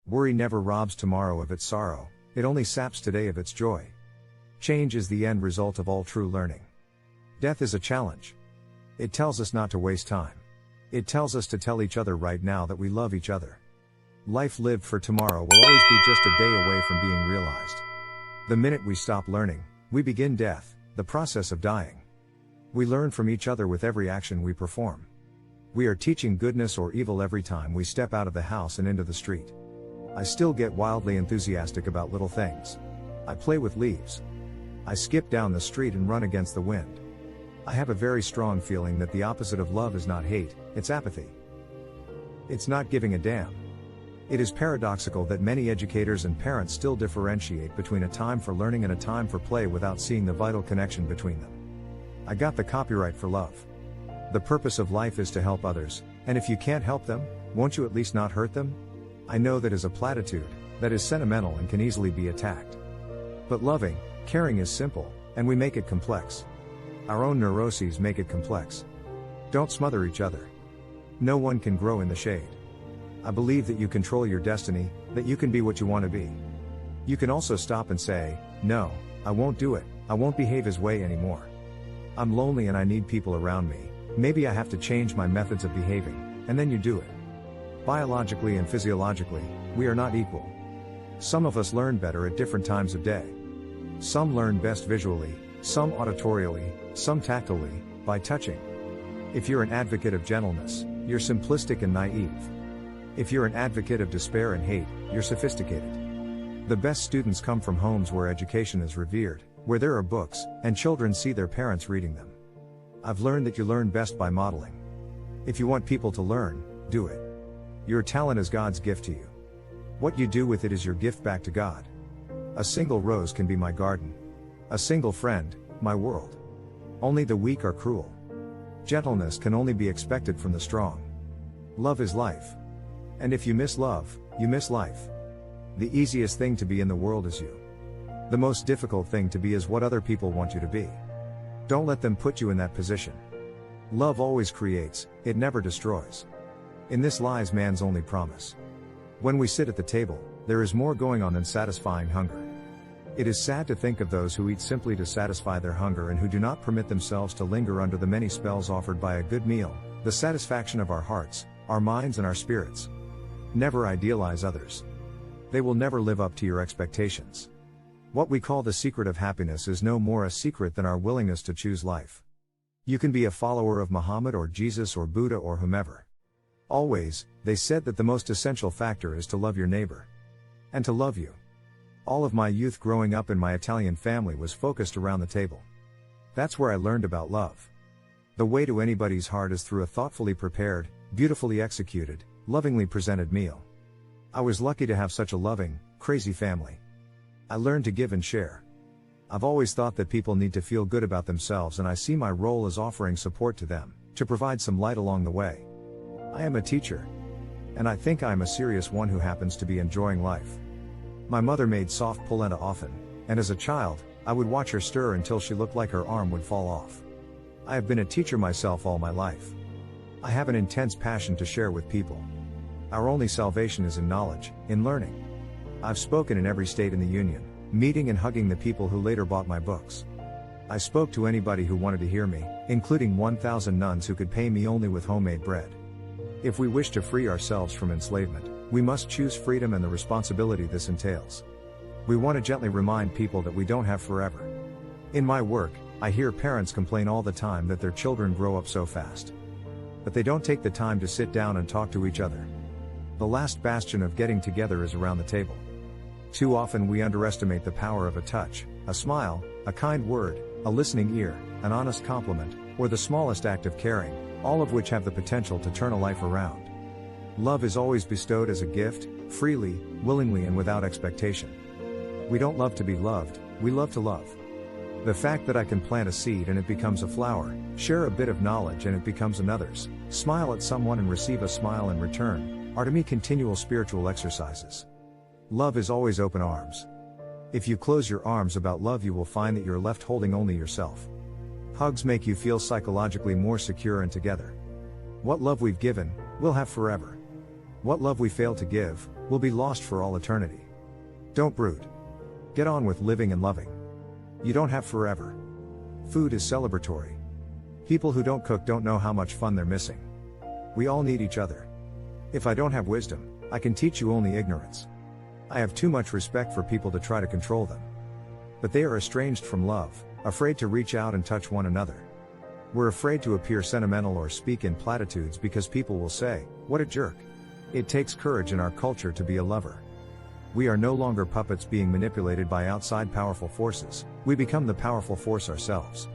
Worry never robs tomorrow of its sorrow, it only saps today of its joy. Change is the end result of all true learning. Death is a challenge. It tells us not to waste time. It tells us to tell each other right now that we love each other. Life lived for tomorrow will always be just a day away from being realized. The minute we stop learning, we begin death, the process of dying. We learn from each other with every action we perform. We are teaching goodness or evil every time we step out of the house and into the street. I still get wildly enthusiastic about little things. I play with leaves. I skip down the street and run against the wind. I have a very strong feeling that the opposite of love is not hate, it's apathy. It's not giving a damn. It is paradoxical that many educators and parents still differentiate between a time for learning and a time for play without seeing the vital connection between them. I got the copyright for love. The purpose of life is to help others, and if you can't help them, won't you at least not hurt them? I know that is a platitude, that is sentimental and can easily be attacked. But loving, caring is simple, and we make it complex. Our own neuroses make it complex. Don't smother each other. No one can grow in the shade. I believe that you control your destiny, that you can be what you want to be. You can also stop and say, no, I won't do it, I won't behave his way anymore. I'm lonely and I need people around me, maybe I have to change my methods of behaving, and then you do it. Biologically and physiologically, we are not equal. Some of us learn better at different times of day. Some learn best visually, some auditorially, some tactily, by touching. If you're an advocate of gentleness, you're simplistic and naive. If you're an advocate of despair and hate, you're sophisticated. The best students come from homes where education is revered, where there are books, and children see their parents reading them. I've learned that you learn best by modeling. If you want people to learn, do it. Your talent is God's gift to you. What you do with it is your gift back to God. A single rose can be my garden. A single friend, my world. Only the weak are cruel. Gentleness can only be expected from the strong. Love is life. And if you miss love, you miss life. The easiest thing to be in the world is you. The most difficult thing to be is what other people want you to be. Don't let them put you in that position. Love always creates, it never destroys. In this lies man's only promise. When we sit at the table, there is more going on than satisfying hunger. It is sad to think of those who eat simply to satisfy their hunger and who do not permit themselves to linger under the many spells offered by a good meal, the satisfaction of our hearts, our minds and our spirits. Never idealize others. They will never live up to your expectations. What we call the secret of happiness is no more a secret than our willingness to choose life. You can be a follower of Muhammad or Jesus or Buddha or whomever. Always, they said that the most essential factor is to love your neighbor. And to love you. All of my youth growing up in my Italian family was focused around the table. That's where I learned about love. The way to anybody's heart is through a thoughtfully prepared, beautifully executed, lovingly presented meal. I was lucky to have such a loving, crazy family. I learned to give and share. I've always thought that people need to feel good about themselves, and I see my role as offering support to them, to provide some light along the way. I am a teacher. And I think I am a serious one who happens to be enjoying life. My mother made soft polenta often, and as a child, I would watch her stir until she looked like her arm would fall off. I have been a teacher myself all my life. I have an intense passion to share with people. Our only salvation is in knowledge, in learning. I've spoken in every state in the Union, meeting and hugging the people who later bought my books. I spoke to anybody who wanted to hear me, including 1,000 nuns who could pay me only with homemade bread. If we wish to free ourselves from enslavement, we must choose freedom and the responsibility this entails. We want to gently remind people that we don't have forever. In my work, I hear parents complain all the time that their children grow up so fast. But they don't take the time to sit down and talk to each other. The last bastion of getting together is around the table. Too often we underestimate the power of a touch, a smile, a kind word, a listening ear, an honest compliment, or the smallest act of caring, all of which have the potential to turn a life around. Love is always bestowed as a gift, freely, willingly and without expectation. We don't love to be loved, we love to love. The fact that I can plant a seed and it becomes a flower, share a bit of knowledge and it becomes another's, smile at someone and receive a smile in return, are to me continual spiritual exercises. Love is always open arms. If you close your arms about love, you will find that you're left holding only yourself. Hugs make you feel psychologically more secure and together. What love we've given, we'll have forever. What love we fail to give, will be lost for all eternity. Don't brood. Get on with living and loving. You don't have forever. Food is celebratory. People who don't cook don't know how much fun they're missing. We all need each other. If I don't have wisdom, I can teach you only ignorance. I have too much respect for people to try to control them. But they are estranged from love, afraid to reach out and touch one another. We're afraid to appear sentimental or speak in platitudes because people will say, "What a jerk." It takes courage in our culture to be a lover. We are no longer puppets being manipulated by outside powerful forces, we become the powerful force ourselves.